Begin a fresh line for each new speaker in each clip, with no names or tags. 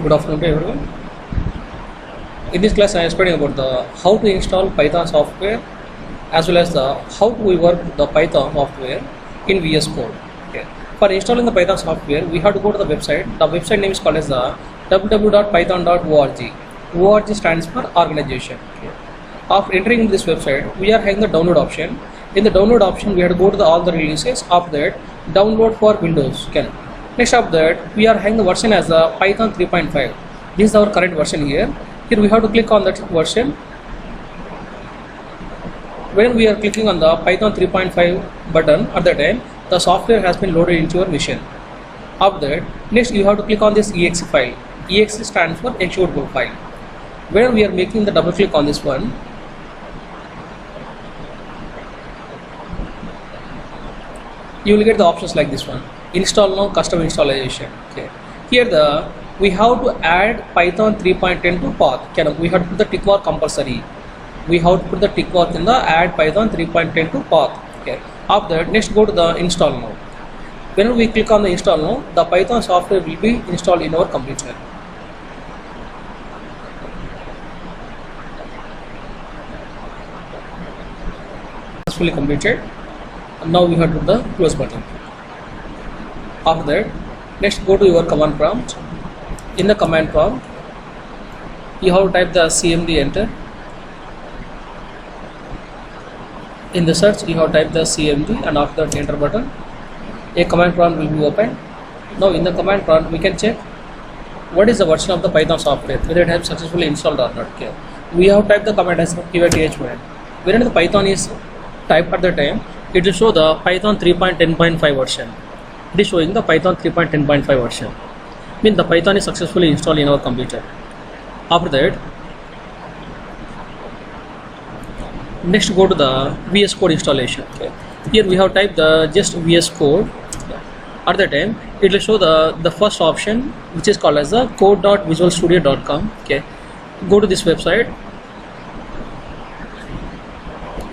Good afternoon to everyone. In this class, I am explaining about the how to install Python software as well as the how to we work the Python software in VS Code. Okay. For installing the Python software, we have to go to the website. The website name is called as the www.python.org. ORG stands for organization. Okay. After entering this website, we are having the download option. In the download option, we have to go to all the releases. After that, download for Windows. Okay. Next after that, we are having the version as the Python 3.5. This is our current version here. Here we have to click on that version. When we are clicking on the Python 3.5 button, at that time the software has been loaded into your machine. After that, next you have to click on this exe file. Exe stands for executable file. When we are making the double click on this one, you will get the options like this one: install now, custom installation. Okay. Here we have to add Python 3.10 to path. We have to put the tick mark compulsory. We have to put the tick mark in the add Python 3.10 to path. Okay. After that, next go to the install now. When we click on the install now, the Python software will be installed in our computer. Successfully completed. Now we have to do the close button. After that, next go to your command prompt. In the command prompt, you have to type the cmd enter. In the search, you have to type the cmd and after that enter button. A command prompt will be opened. Now in the command prompt, we can check what is the version of the Python software, whether it has successfully installed or not. Okay. We have typed the command as pivot-th1. When the Python is typed at the time, it will show the Python 3.10.5 version. It is showing the Python 3.10.5 version. Means the Python is successfully installed in our computer. After that, next go to the VS Code installation. Okay. Here we have typed the just VS Code. At the time, it will show the first option, which is called as the code.visualstudio.com. Okay. Go to this website.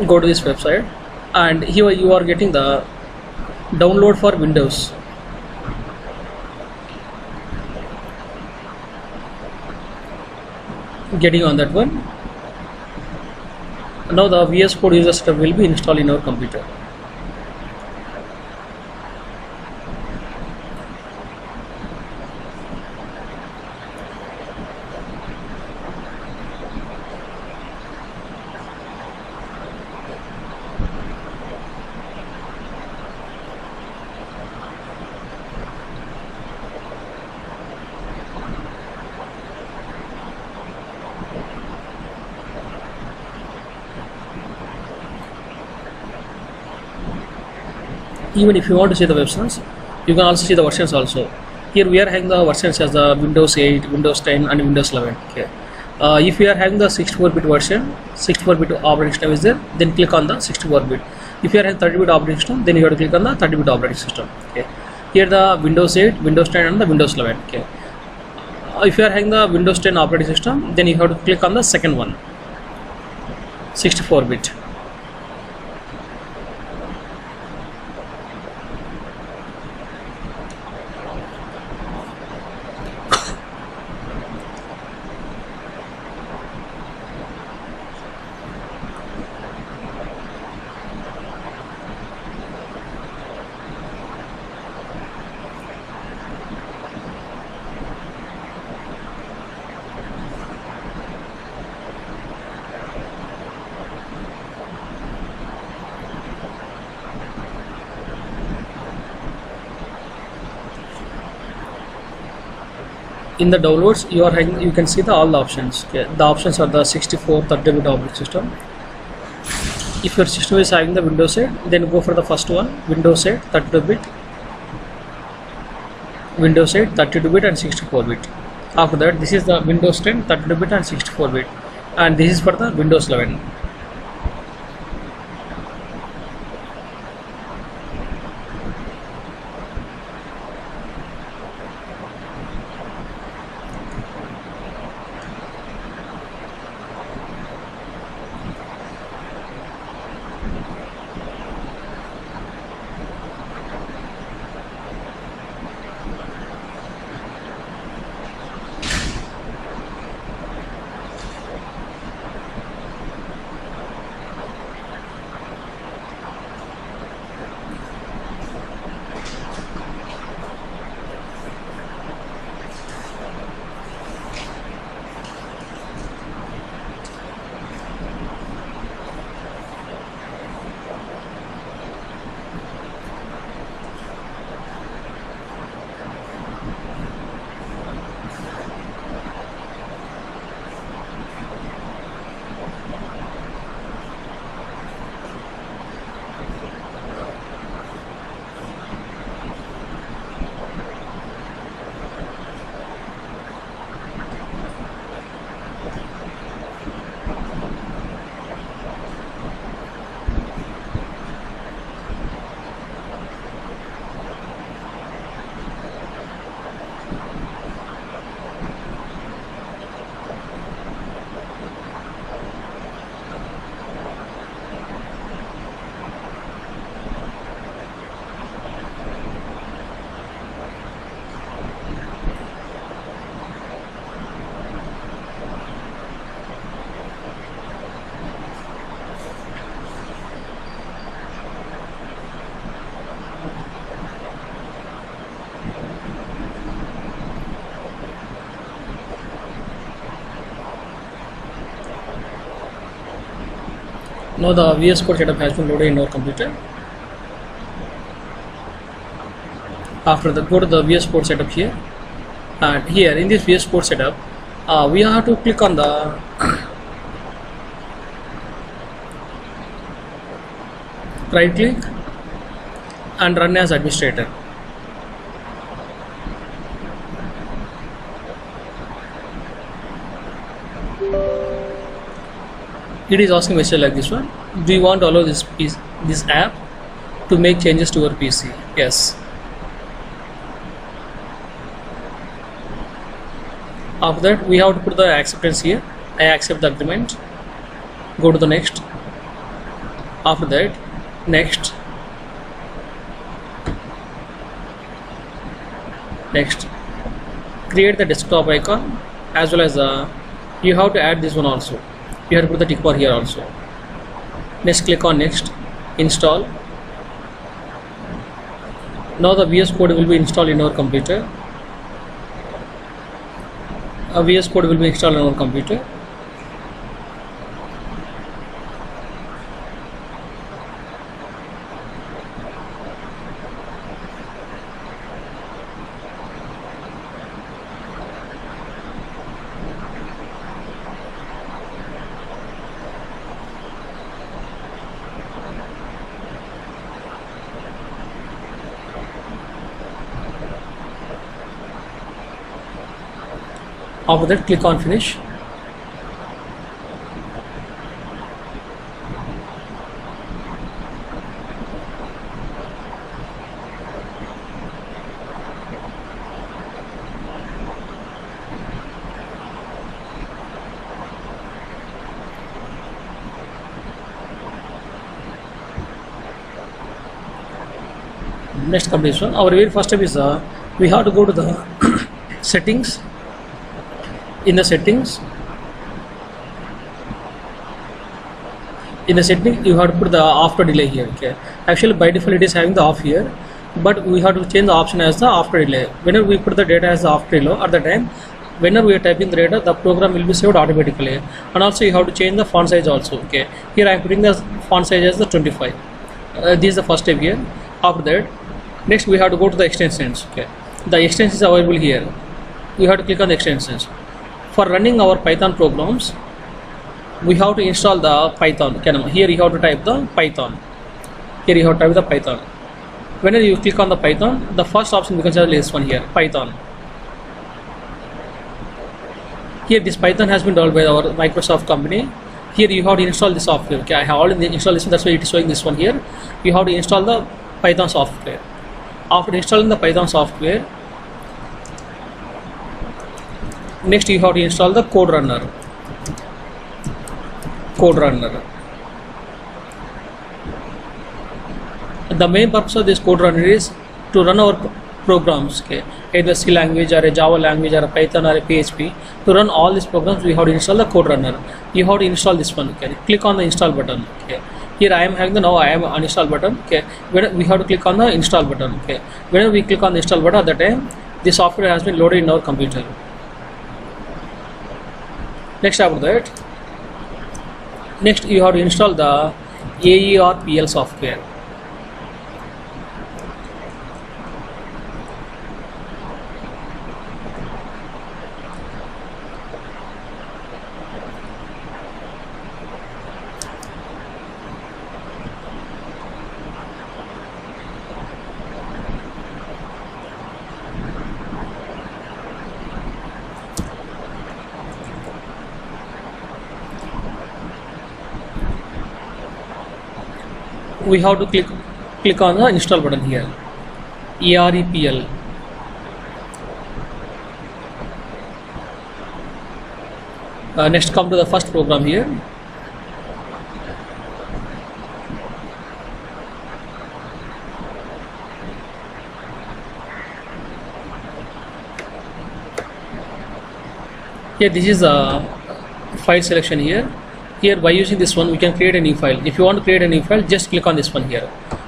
Go to this website, and here you are getting the download for Windows. Getting on that one. Now the VS Code user setup will be installed in our computer. Even if you want to see the versions, you can also see the versions also. Here we are having the versions as the Windows 8, Windows 10 and Windows 11. Okay. If you are having the 64-bit version, 64-bit operating system is there, then click on the 64-bit. If you are having 30-bit operating system, then you have to click on the 30-bit operating system. Okay. Here the Windows 8, Windows 10 and the Windows 11. Okay. If you are having the Windows 10 operating system, then you have to click on the second one, 64-bit. In the downloads, you can see all the options. Okay. The options are the 64, 30-bit operating system. If your system is having the Windows 8, then go for the first one, Windows 8, 32-bit, Windows 8, 32-bit and 64-bit. After that, this is the Windows 10, 32-bit and 64-bit, and this is for the Windows 11. Now the VS Code setup has been loaded in our computer. After that, go to the VS Code setup here, and here in this VS Code setup, we have to click on the right click and run as administrator. It is asking message like this one: do you want to allow this app to make changes to your PC? Yes. After that, we have to put the acceptance here. I accept the agreement. Go to the next. After that, next. Create the desktop icon, as well as you have to add this one also. You have to put the tick bar here also. Next, click on next. Install. Now the VS Code will be installed in our computer. A VS Code will be installed on our computer. After that, click on finish. Next completion. Our very first step is we have to go to the settings. In the settings, you have to put the after delay here. Okay. Actually, by default it is having the off here, but we have to change the option as the after delay. Whenever we put the data as the after delay, at the time, whenever we are typing the data, the program will be saved automatically. And also you have to change the font size also. Okay. Here I am putting the font size as the 25. This is the first step here. After that, next we have to go to the extensions. Okay. The extensions are available here. You have to click on the extensions. For running our Python programs, we have to install the Python. Here you have to type the Python. Whenever you click on the Python, the first option becomes this one here, Python. Here this Python has been developed by our Microsoft company. Here you have to install the software. Okay, I have already installed this one, that's why it is showing this one here. You have to install the Python software. After installing the Python software, next you have to install the code runner. The main purpose of this code runner is to run our programs, okay, either C language or a Java language or a Python or a PHP. To run all these programs, we have to install the code runner. You have to install this one. Okay, click on the install button. Okay, here I am having the I am uninstall button. Okay, we have to click on the install button. Okay, whenever we click on the install button, at that time the software has been loaded in our computer. Next, after that, you have to install the AERPL software. We have to click on the install button here, AREPL. Next, come to the first program here. Here this is a file selection here. Here, by using this one, we can create a new file. If you want to create a new file, just click on this one here.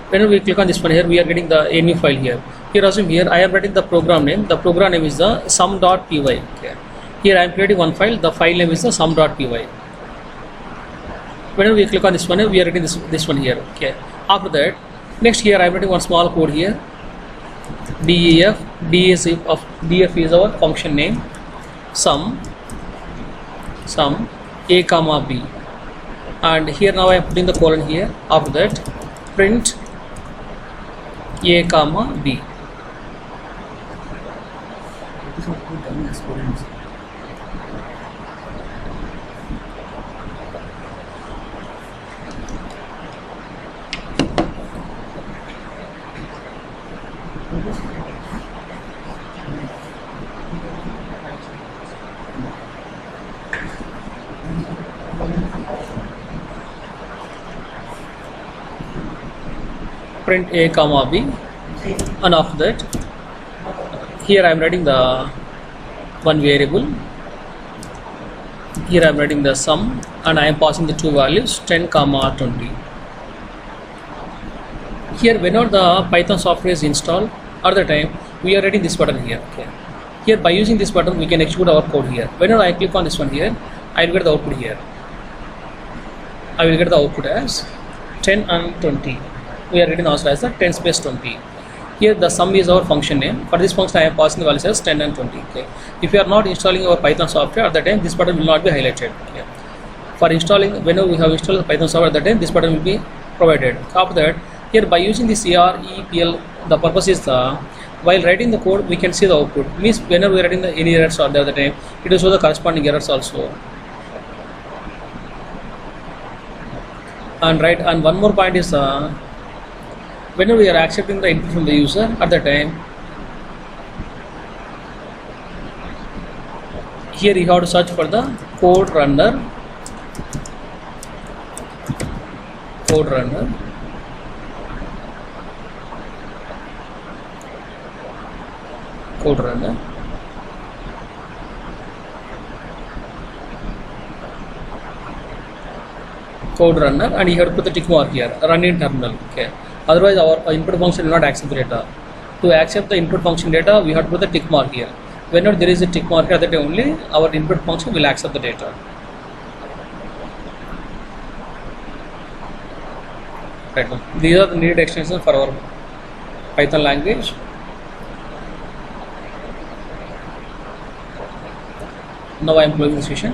Whenever we click on this one here, we are getting a new file here. Here, assume here I am writing the program name. The program name is the sum.py. Okay. Here I am creating one file. The file name is the sum.py. Whenever we click on this one, we are writing this one here. Okay. After that, next here I am writing one small code here. Def is our function name. Sum a comma b, and here now I am putting the colon here. After that, print a comma b. Print a comma b, and after that here I am writing the one variable. Here I am writing the sum, and I am passing the two values 10 comma 20. Here whenever the Python software is installed, at the time we are writing this button here. Okay. Here by using this button we can execute our code here. Whenever I click on this one here, I will get the output here. I will get the output as 10 and 20. We are written also as the 10 space 20. Here the sum is our function name. For this function I am passing the values as 10 and 20. Okay. If you are not installing our Python software, at the time this button will not be highlighted. Okay. For installing, whenever we have installed the Python software, at the time this button will be provided. After that, here by using this CREPL, the purpose is while writing the code we can see the output. Means whenever we are writing any errors at the other time, it will show the corresponding errors also. And one more point is whenever we are accepting the input from the user, at the time here you have to search for the code runner, and you have to put the tick mark here, run in terminal. Okay. Otherwise our input function will not accept the data. To accept the input function data, we have to put the tick mark here. Whenever there is a tick mark at that time only, our input function will accept the data. Right. These are the needed extensions for our Python language. Now I am closing the session.